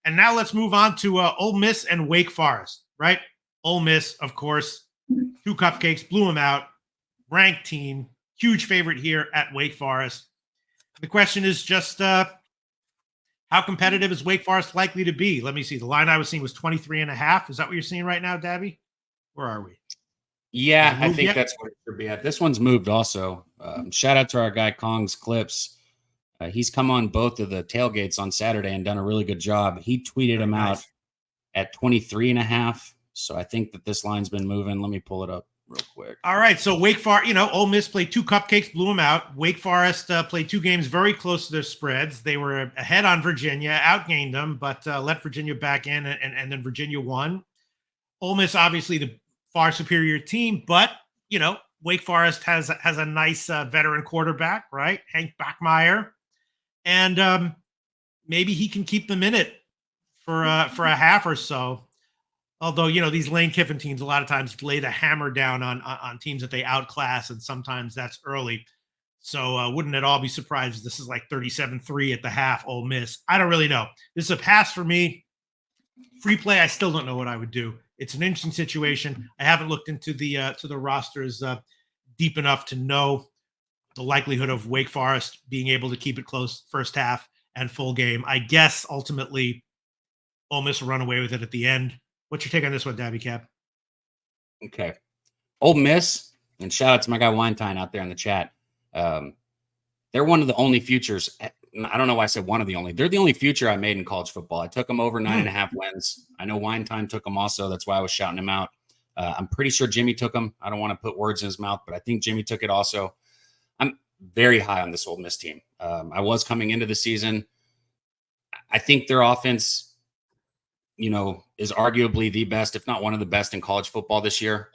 And now let's move on to Ole Miss and Wake Forest, right? Ole Miss, of course, 2 cupcakes, blew them out. Ranked team, huge favorite here at Wake Forest. The question is just how competitive is Wake Forest likely to be? Let me see. The line I was seeing was 23.5. Is that what you're seeing right now, Dabby? Where are we? Yeah, I think that's what it should be at. This one's moved also. Shout out to our guy Kong's Clips. He's come on both of the tailgates on Saturday and done a really good job. He tweeted him out at 23.5. So I think that this line's been moving. Let me pull it up real quick. All right. So Wake Forest, Ole Miss played 2 cupcakes, blew them out. Wake Forest played 2 games very close to their spreads. They were ahead on Virginia, outgained them, but let Virginia back in, and then Virginia won. Ole Miss, obviously the far superior team, but, Wake Forest has a nice veteran quarterback, right? Hank Bachmeier. And maybe he can keep them in it for a half or so. Although, these Lane Kiffin teams a lot of times lay the hammer down on teams that they outclass, and sometimes that's early. So wouldn't at all be surprised if this is like 37-3 at the half, Ole Miss. I don't really know. This is a pass for me. Free play, I still don't know what I would do. It's an interesting situation. I haven't looked into the rosters deep enough to know the likelihood of Wake Forest being able to keep it close first half and full game. I guess ultimately Ole Miss will run away with it at the end. What's your take on this one, Dabby Cap? Okay. Ole Miss, and shout out to my guy Weinstein out there in the chat. They're one of the only futures. I don't know why I said one of the only. They're the only future I made in college football. I took them over 9.5 wins. I know Weinstein took them also. That's why I was shouting him out. I'm pretty sure Jimmy took them. I don't want to put words in his mouth, but I think Jimmy took it also. I'm very high on this Ole Miss team. I was coming into the season. I think their offense, is arguably the best, if not one of the best in college football this year.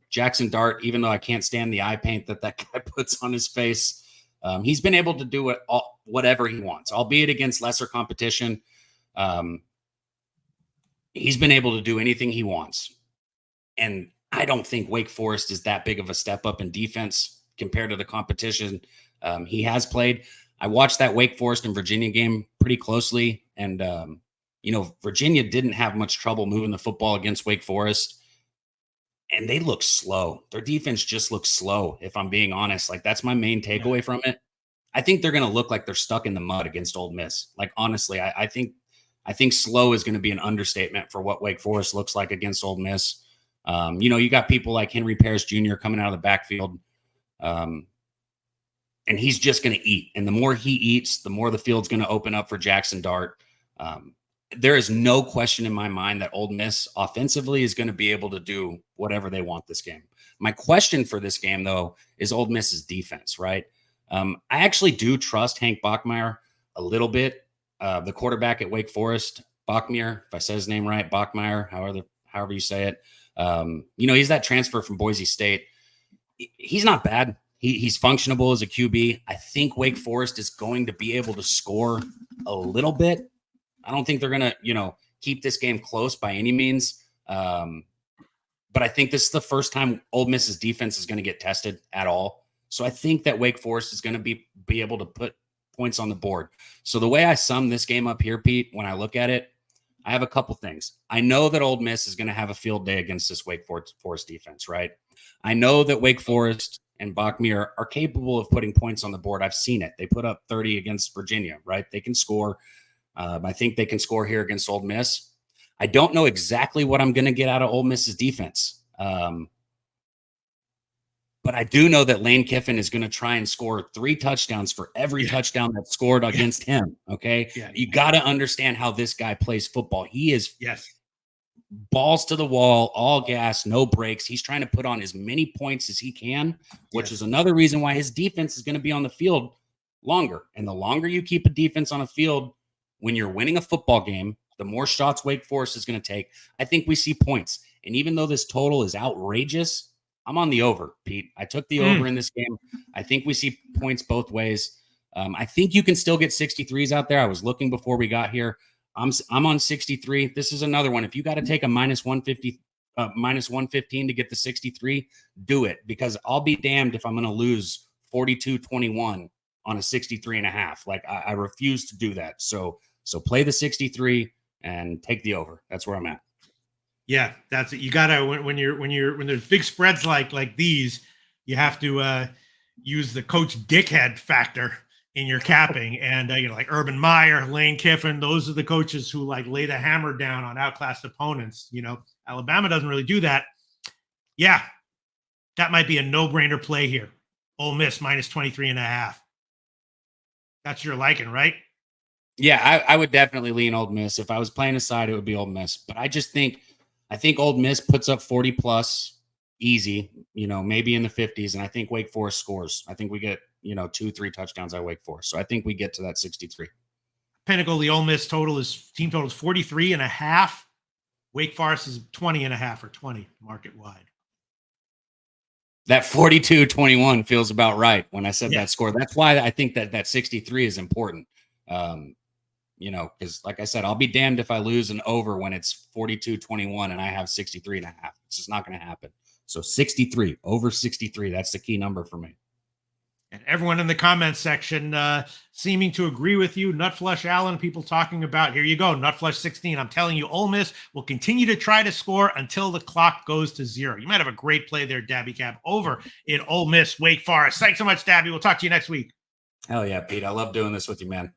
Jackson Dart, even though I can't stand the eye paint that guy puts on his face, he's been able to do whatever he wants, albeit against lesser competition. He's been able to do anything he wants. And I don't think Wake Forest is that big of a step up in defense compared to the competition he has played. I watched that Wake Forest and Virginia game pretty closely, and Virginia didn't have much trouble moving the football against Wake Forest, and they look slow. Their defense just looks slow, if I'm being honest. Like, that's my main takeaway from it. I think they're going to look like they're stuck in the mud against Ole Miss. Like, honestly, I think slow is going to be an understatement for what Wake Forest looks like against Ole Miss. You got people like Henry Parrish Jr. coming out of the backfield, and he's just going to eat. And the more he eats, the more the field's going to open up for Jackson Dart. There is no question in my mind that Ole Miss offensively is going to be able to do whatever they want this game. My question for this game, though, is Ole Miss's defense, right? I actually do trust Hank Bachmeier a little bit. The quarterback at Wake Forest, Bachmeier, if I say his name right, Bachmeier, however you say it. He's that transfer from Boise State. He's not bad. He's functionable as a QB. I think Wake Forest is going to be able to score a little bit. I don't think they're going to, keep this game close by any means. But I think this is the first time Ole Miss's defense is going to get tested at all. So I think that Wake Forest is going to be able to put points on the board. So the way I sum this game up here, Pete, when I look at it, I have a couple things. I know that Ole Miss is going to have a field day against this Wake Forest defense, right? I know that Wake Forest and Bachmeier are capable of putting points on the board. I've seen it. They put up 30 against Virginia, right? They can score. I think they can score here against Ole Miss. I don't know exactly what I'm going to get out of Ole Miss's defense. But I do know that Lane Kiffin is going to try and score 3 touchdowns for every touchdown that's scored against him. Okay. Yeah. You got to understand how this guy plays football. He is balls to the wall, all gas, no breaks. He's trying to put on as many points as he can, which is another reason why his defense is going to be on the field longer. And the longer you keep a defense on a field, when you're winning a football game, the more shots Wake Forest is going to take. I think we see points. And even though this total is outrageous, I'm on the over, Pete. I took the over in this game. I think we see points both ways. I think you can still get 63s out there. I was looking before we got here. I'm on 63. This is another one. If you got to take a minus 150, minus 115 to get the 63, do it, because I'll be damned if I'm going to lose 42-21 on a 63.5. Like, I refuse to do that. So play the 63. and take the over. That's where I'm at. Yeah, that's it. You gotta when there's big spreads like these, you have to use the coach dickhead factor in your capping. And like Urban Meyer, Lane Kiffin, those are the coaches who like lay the hammer down on outclassed opponents. Alabama doesn't really do that. Yeah, that might be a no-brainer play here. Ole Miss minus 23.5. That's your liking, right? Yeah, I would definitely lean Ole Miss. If I was playing a side, it would be Ole Miss. But I think Ole Miss puts up 40 plus easy, maybe in the 50s. And I think Wake Forest scores. I think we get, 2-3 touchdowns at Wake Forest. So I think we get to that 63. Pinnacle, the Ole Miss team total is 43.5. Wake Forest is 20.5 or 20 market wide. That 42-21 feels about right when I said Yeah. that score. That's why I think that 63 is important. Because like I said, I'll be damned if I lose an over when it's 42-21 and I have 63.5. It's just not going to happen. So 63, over 63, that's the key number for me. And everyone in the comments section seeming to agree with you. Nutflush Allen, people talking about, here you go, Nutflush 16. I'm telling you, Ole Miss will continue to try to score until the clock goes to 0. You might have a great play there, Dabby Cab, over in Ole Miss, Wake Forest. Thanks so much, Dabby. We'll talk to you next week. Hell yeah, Pete. I love doing this with you, man.